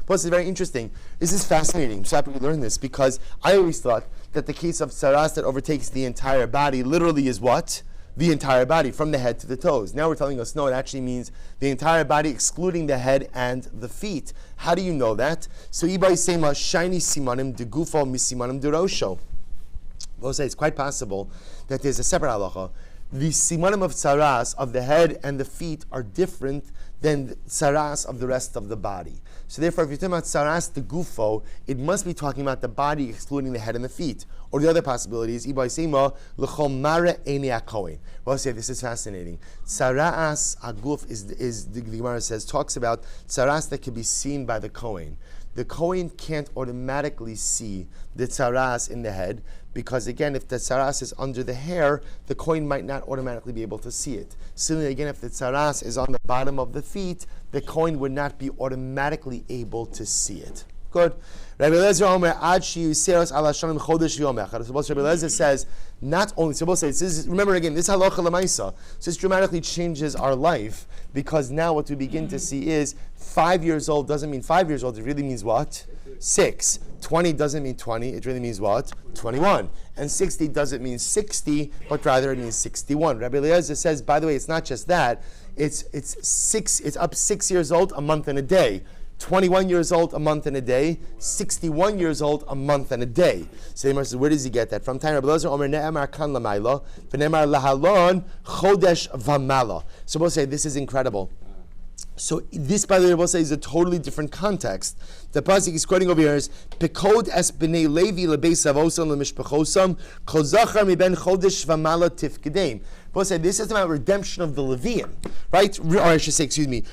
Plus, it's very interesting. This is fascinating. I'm so happy we learned this because I always thought that the case of Tsaras that overtakes the entire body literally is what? The entire body, from the head to the toes. Now we're telling us, no, it actually means the entire body excluding the head and the feet. How do you know that? So, Ibai Sema, shiny simanim de gufo misimanim de rosho. We'll say it's quite possible that there's a separate halacha. The simanim of tsaras of the head and the feet are different than the tsaras of the rest of the body. So therefore, if you're talking about tsaras the gufo, it must be talking about the body excluding the head and the feet. Or the other possibility is Ibai Sema l'chol mare eni akoin. We'll say this is fascinating. Tsaras aguf is the Gemara says talks about tsaras that can be seen by the kohen. The kohen can't automatically see the tsaras in the head because, again, if the tsaras is under the hair, the kohen might not automatically be able to see it. Similarly, again, if the tsaras is on the bottom of the feet, the kohen would not be automatically able to see it. Good. Rabbi Eliezer Omer, Ad Shiyuseros Ala Shanim Chodesh Yom Echad. So Rabbi Eliezer says, not only, so both say, remember again, this halacha lemaisa, so this dramatically changes our life because now what we begin to see is 5 years old doesn't mean 5 years old, it really means what? 6. 20 doesn't mean 20, it really means what? 21. And 60 doesn't mean 60, but rather it means 61. Rabbi Eliezer says, by the way, it's not just that, it's up 6 years old, a month and a day. 21 years old, a month and a day. 61 years old, a month and a day. So the says, where does he get that from? Rabbi Eliezer Omer ne'emar kan lamayla, v'ne'emar lahalon chodesh v'mala. So we'll say, this is incredible. So this, by the way, we'll say, is a totally different context. The pasuk he's quoting over here is Pekod es b'nei Levi lebeis avosam lemishpachosam kol zachar miben chodesh v'mala tifkedem. We'll say, this is about redemption of the Levium, right? Or I should say, excuse me,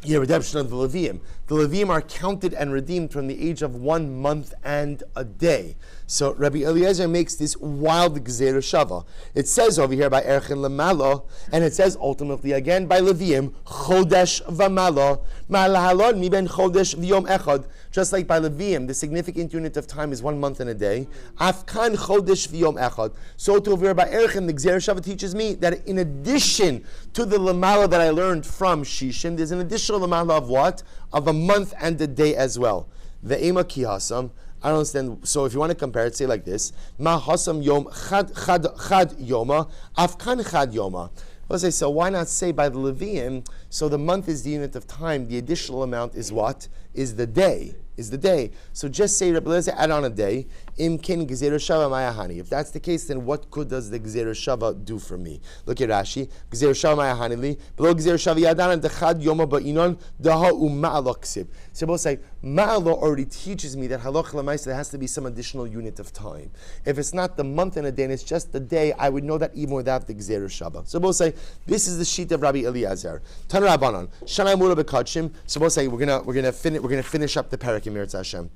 redemption of the Levium. The Levium are counted and redeemed from the age of 1 month and a day. So Rabbi Eliezer makes this wild Gzera Shava. It says over here by Arachin Lamala, and it says ultimately again by Levium, Chodesh V'mala, Ma'alahalon mi ben Chodesh v'yom echad. Just like by Levium, the significant unit of time is 1 month and a day. Afkan Chodesh v'yom echad. So to over here by Arachin, the Gzera Shava teaches me that in addition to the Lamala that I learned from Shishim, there's an additional Lamala of what? Of a month and a day as well. Ve'ema kihasam, I don't understand. So if you want to compare it, say like this: Ma hasam yom chad yoma, afkan chad yoma. Let's say, so why not say by the Levium? So the month is the unit of time. The additional amount is what? Is the day. Is the day. So just say, let's add on a day. Im kin gzeira shava mayahani. If that's the case, then what good does the gzeira shava do for me? Look at Rashi. Gzeira shava mayahani li. Below gzeira shava yadana dechad yoma ba'inon daha u'ma'aloksib. So both say, ma'alo already teaches me that halach lemaisa there has to be some additional unit of time. If it's not the month and a day, and it's just the day, I would know that even without the gzeira shava. So both say, this is the sheet of Rabbi Eliezer. Tan Rabbanon. Shana mura bekachim. So both say, we're gonna finish up the parak in Mirz Hashem.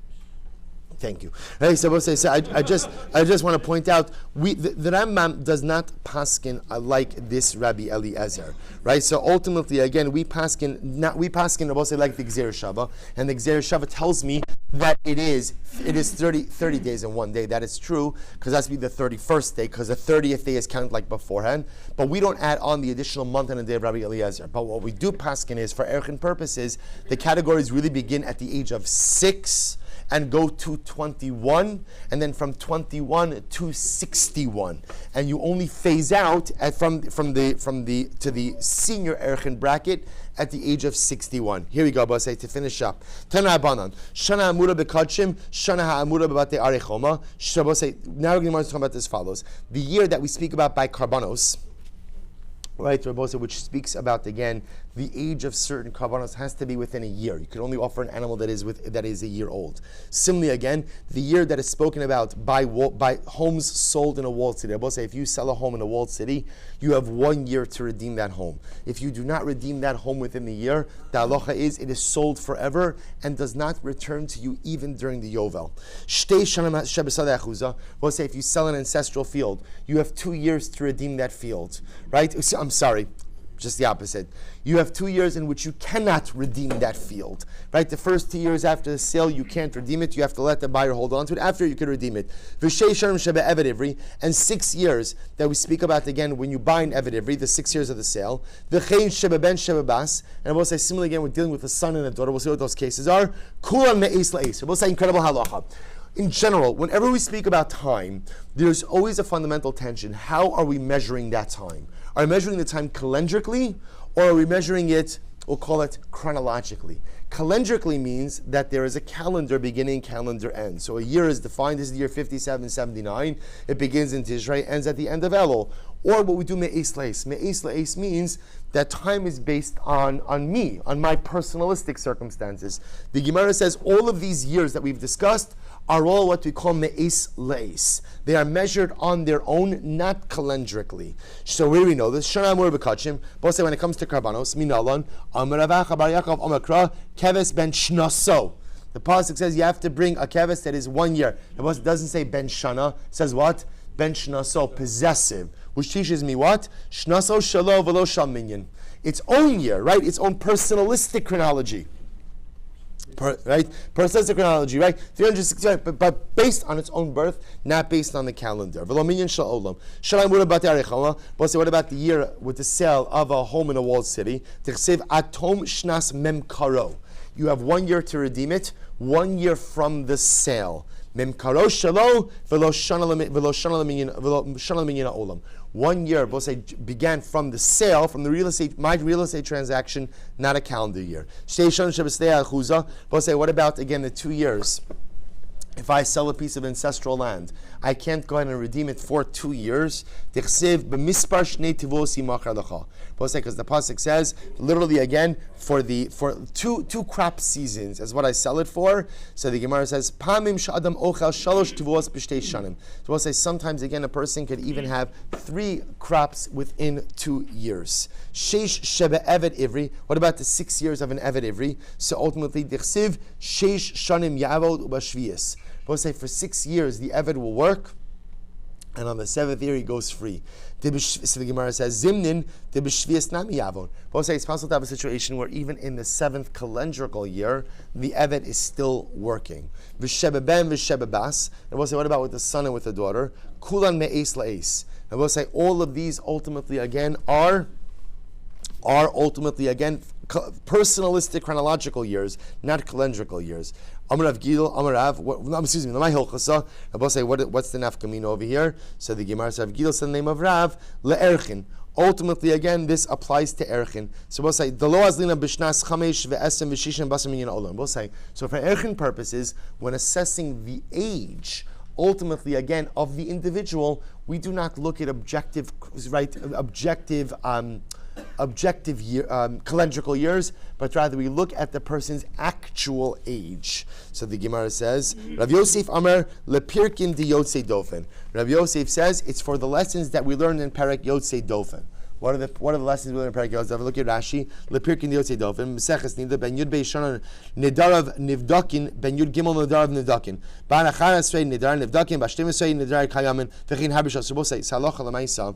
Thank you. Right, so I just want to point out the Rambam does not paskin like this Rabbi Eliezer, right? So ultimately, again, we paskin like the Gzeir Shava, and the Gzeir Shava tells me that it is 30 days and 1 day. That is true because that's be the 31st day because the 30th day is counted like beforehand. But we don't add on the additional month and a day of Rabbi Eliezer. But what we do paskin is for Arachin purposes, the categories really begin at the age of 6. And go to 21, and then from 21 to 61, and you only phase out from the senior Arachin bracket at the age of 61. Here we go, but say to finish up. Tana Abanan, Shana Amura bekachim, Shana Ha'amura bebate Arechoma. Now we're going to talk about this follows: the year that we speak about by Karbanos, right, which speaks about again the age of certain karbanos has to be within a year. You can only offer an animal that is a year old. Similarly, again, the year that is spoken about by homes sold in a walled city. I will say, if you sell a home in a walled city, you have 1 year to redeem that home. If you do not redeem that home within the year, the halacha is it is sold forever and does not return to you even during the Yovel. We'll say if you sell an ancestral field, you have 2 years to redeem that field, right? I'm sorry. Just the opposite. You have 2 years in which you cannot redeem that field. Right? The first 2 years after the sale, you can't redeem it. You have to let the buyer hold on to it. After, you can redeem it. And 6 years that we speak about again when you buy an Eved Ivri, the 6 years of the sale. And we'll say similarly again, we're dealing with a son and a daughter. We'll see what those cases are. We'll say incredible halacha. In general, whenever we speak about time, there's always a fundamental tension. How are we measuring that time? Are we measuring the time calendrically, or are we measuring it, we'll call it chronologically? Calendrically means that there is a calendar beginning, calendar end. So a year is defined as the year 5779. It begins in Tishrei, ends at the end of Elul. Or what we do me'es le'es. Me'es le'es means that time is based on me, on my personalistic circumstances. The Gemara says all of these years that we've discussed are all what we call me'es le'es. They are measured on their own, not calendrically. So where do we know this? Shana Amur B'Kachim. Both say when it comes to Karbanos, Minalon, Amar Ravacha Bar Yaakov Omakra, Keves Ben Shnaso. The pasuk says you have to bring a keves that is 1 year. It doesn't say Ben Shana. It says what? Ben Shnaso, possessive. Which teaches me what? Shnaso Shalo V'lo Shal Minyan. Its own year, right? Its own personalistic chronology. Right? Personalistic chronology, right? 365, but based on its own birth, not based on the calendar. V'lo Minyan Shal Olam. Shalayim Mura Bate Arechama. But what about the year with the sale of a home in a walled city? Tichsev Atom Shnas Mem Karo. You have 1 year to redeem it, 1 year from the sale. Mem Karo Shalo V'lo Shana Minyan Olam. 1 year, both say, began from the sale, from the real estate, my real estate transaction, not a calendar year. Both say, what about again the 2 years? If I sell a piece of ancestral land, I can't go ahead and redeem it for 2 years. Both say, because the pasuk says, literally again, for two crop seasons is what I sell it for. So the Gemara says, Pamim sh'adam ochel shalosh tivos b'shtei shanim. So we'll say sometimes again a person could even have 3 crops within 2 years. Sheish shebe eved ivri. What about the 6 years of an eved ivri? So ultimately, dichsiv sheish shanim yavod ubashvius. We'll say for 6 years the eved will work, and on the 7th year he goes free. So the Gemara says, Zimnin, the b'shvias nami yavon. We'll say it's possible to have a situation where even in the 7th calendrical year, the eved is still working. V'shebe ben, v'shebe bas. And we'll say, what about with the son and with the daughter? Kulan me'es la'es. And we'll say all of these ultimately again are ultimately again personalistic chronological years, not calendrical years. Amar Rav Gidel, Amar Rav, excuse me, Lamai Hilchasa. Rabbi say, what's the nafkamina over here? So the Gemara says, Rav Gidel said the name of Rav, le'erchin. Ultimately, again, this applies to erchin. So we'll say, the lo azlina b'shnas chamesh ve'esem v'shishin basam minyan olam. We'll say, so for erchin purposes, when assessing the age, ultimately, again, of the individual, we do not look at objective calendrical years, but rather we look at the person's actual age. So the Gemara says, Rav Yosef Amar lepirkin di yotzei dofen. Rav Yosef says it's for the lessons that we learned in Perek Yotzei Dofen. What are the lessons we learn in Perek Yotzei Dofen? Look at Rashi. Lepirkin di yotzei dofen. Meseches nida ben yud beishana nidarav nivdakin ben yud gimel nidarav nivdakin. Ban achar esrei nidar nivdakin. Bashtim esrei nidar kayamin. V'chin habishah. So we'll say salacha l'maisa.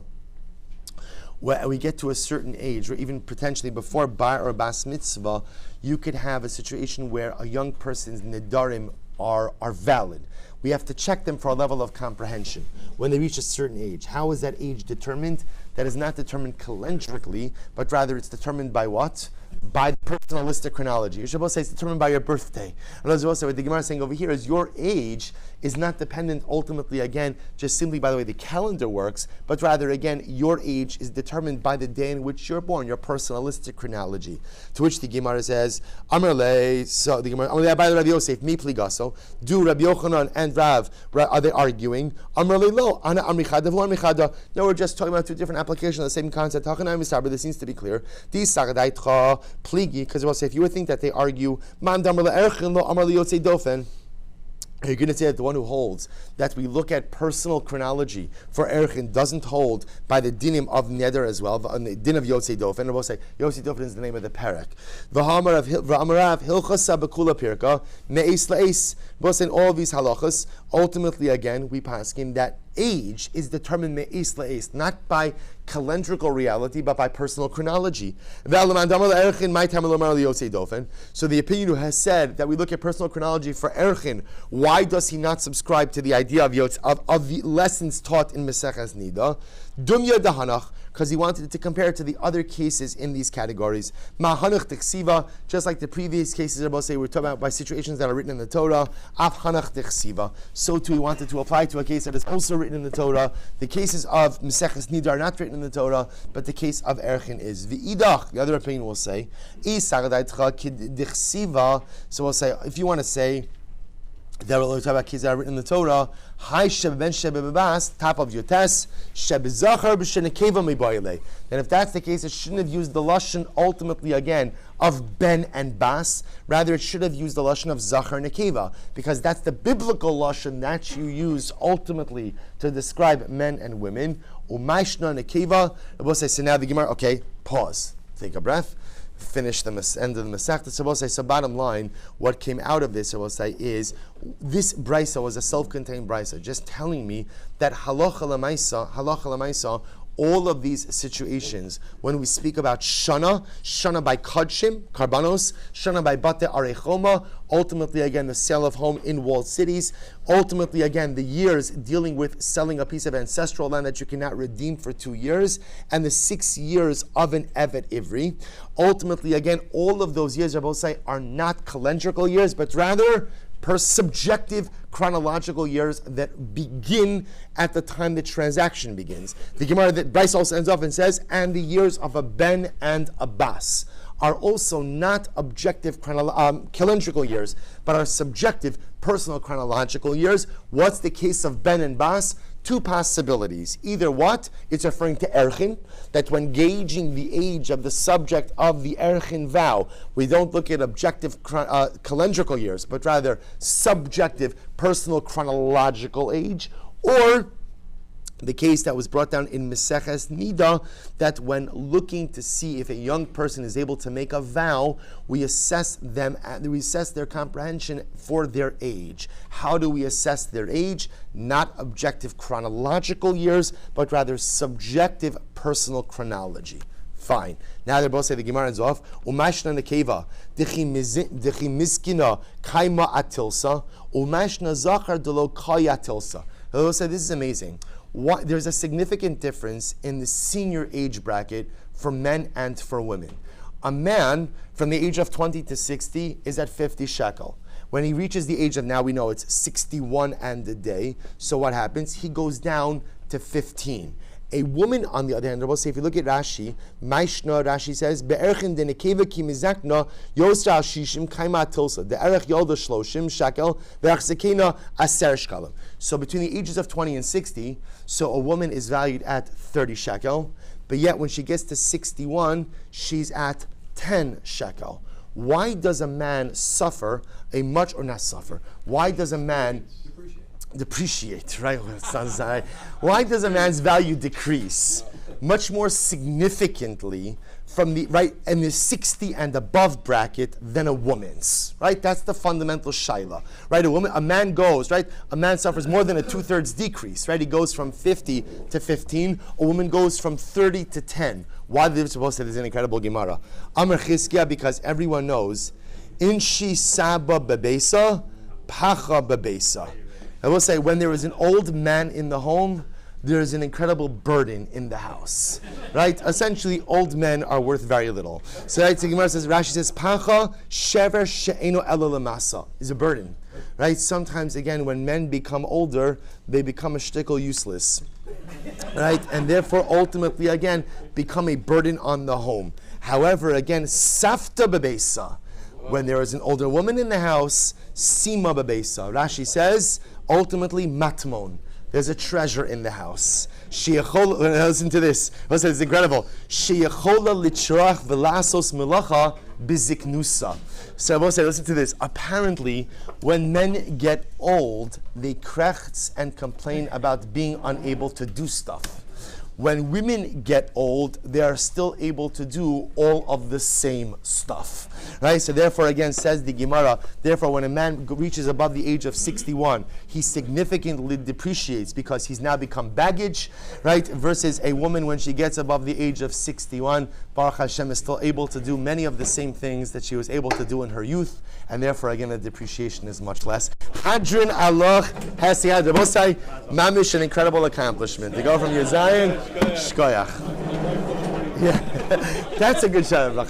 When we get to a certain age, or even potentially before bar or bas mitzvah, you could have a situation where a young person's nidarim are valid. We have to check them for a level of comprehension. When they reach a certain age, how is that age determined? That is not determined calendrically, but rather it's determined by what? By the personalistic chronology. You should both say it's determined by your birthday. And as well say, what the Gemara is saying over here is your age is not dependent ultimately, again, just simply by the way the calendar works, but rather, again, your age is determined by the day in which you're born, your personalistic chronology. To which the Gemara says, Amar le, so the Gemara, Amar le, by the Rabbi Yosef, mi pligaso, do Rabbi Yochanan and Rav, are they arguing? Amar le lo, ana amri chada, v'lo amri chada. No, we're just talking about two different applications of the same concept. This seems to be clear. These sagadaitcha pligi, because we'll say, if you would think that they argue, man damar le erchin lo amar le yotzei dofen, you're going to say that the one who holds that we look at personal chronology for Erchin doesn't hold by the dinim of Neder as well, the din of Yotzei Dofen. And we'll say Yotzei Dofen is the name of the parak. V'hamar of V'amarav Hilchasa B'kula Pirka Me'es La'es. We'll say in all of these halachas, ultimately again we paskin that age is determined Me'es La'es, not by calendrical reality, but by personal chronology. So the opinion who has said that we look at personal chronology for Erchin, why does he not subscribe to the idea of the lessons taught in Meseches Nida? Dumya dahanach, because he wanted to compare it to the other cases in these categories. Ma'hanach t'chsiva, just like the previous cases about say we're talking about by situations that are written in the Torah. Af hanach t'chsiva. So too he wanted to apply to a case that is also written in the Torah. The cases of Meseches Nida are not written in the Torah, but the case of Erchin is. V'idach, the other opinion will say, so we'll say, if you want to say that we're talking about cases that are written in the Torah, Hai Sheb Ben Sheb Bebas, top of your test, Sheb Zachar B'Shenekeva Mibayile. Then if that's the case, it shouldn't have used the Lashon ultimately again of Ben and Bas. Rather, it should have used the Lashon of Zachar Nekeva, because that's the biblical Lashon that you use ultimately to describe men and women. Umayshna Nekeva. We'll say, so now the Gemara, okay, pause, take a breath. Finish the end of the Masechta. So we'll say, so bottom line, what came out of this, so we'll say, is this brisa was a self-contained brisa, just telling me that halacha l'maisa, all of these situations, when we speak about Shana by Kodshim, Karbanos, Shana by Bate Arechoma, ultimately again the sale of home in walled cities, ultimately again the years dealing with selling a piece of ancestral land that you cannot redeem for 2 years, and the 6 years of an Evet Ivri. Ultimately again, all of those years, I will say, are not calendrical years, but rather subjective chronological years that begin at the time the transaction begins. The Gemara that Bryce also ends off and says, and the years of a Ben and a Bas are also not objective calendrical years, but are subjective personal chronological years. What's the case of Ben and Bas? Two possibilities. Either what? It's referring to Erchin, that when gauging the age of the subject of the Erchin vow, we don't look at objective calendrical years, but rather subjective personal chronological age, or the case that was brought down in Meseches Nida, that when looking to see if a young person is able to make a vow, we assess their comprehension for their age. How do we assess their age? Not objective chronological years, but rather subjective personal chronology. Fine. Now they're both say the Gemara is off. Umashna nekeva dechi miskina kaima atilsa umashna zachar delo kaya atilsa. They'll say this is amazing. There's a significant difference in the senior age bracket for men and for women. A man from the age of 20 to 60 is at 50 shekel. When he reaches the age of, now we know it's 61 and a day, so what happens? He goes down to 15. A woman, on the other hand, we'll say, if you look at Rashi, Maishna, Rashi says, Be'erchin de nekeva ki mizakna yosra al shishim kaima tilsa. The erech yolda shloshim shekel ve'achzekena aser shkalim. So between the ages of 20 and 60, so a woman is valued at 30 shekel, but yet when she gets to 61, she's at 10 shekel. Why does a man suffer a much, or not suffer, why does a man depreciate, right? Why does a man's value decrease much more significantly from the right in the 60 and above bracket than a woman's, right? That's the fundamental shaila, right? A man suffers more than a 2/3 decrease, right? He goes from 50 to 15. A woman goes from 30 to 10. Why are they supposed to say there's an incredible Gemara? Amar Chizkiah, because everyone knows, in shi saba bebesa, pacha bebesa. I will say, when there is an old man in the home, there is an incredible burden in the house, right? Essentially, old men are worth very little. So, right, the Gemara says, Rashi says, "Pacha shever she'eno ela lemasa," is a burden, right? Sometimes, again, when men become older, they become a shtickle useless, right? And therefore, ultimately, again, become a burden on the home. However, again, safta bebesa, when there is an older woman in the house, sima bebesa. Rashi says, ultimately, matmon. There's a treasure in the house. Listen to this. Listen, it's incredible. Sheyechola litzrach v'lasos melacha biziknusa. So I will say, listen to this. Apparently, when men get old, they krechts and complain about being unable to do stuff. When women get old, they are still able to do all of the same stuff, right? So therefore, again, says the Gemara, therefore, when a man reaches above the age of 61, he significantly depreciates because he's now become baggage, right? Versus a woman, when she gets above the age of 61, Baruch Hashem is still able to do many of the same things that she was able to do in her youth, and therefore, again, the depreciation is much less. Hadrin Allah Hasiyad Rabosai, Mamish, an incredible accomplishment. To go from Yezayin, Shkoyach. Yeah, that's a good shot.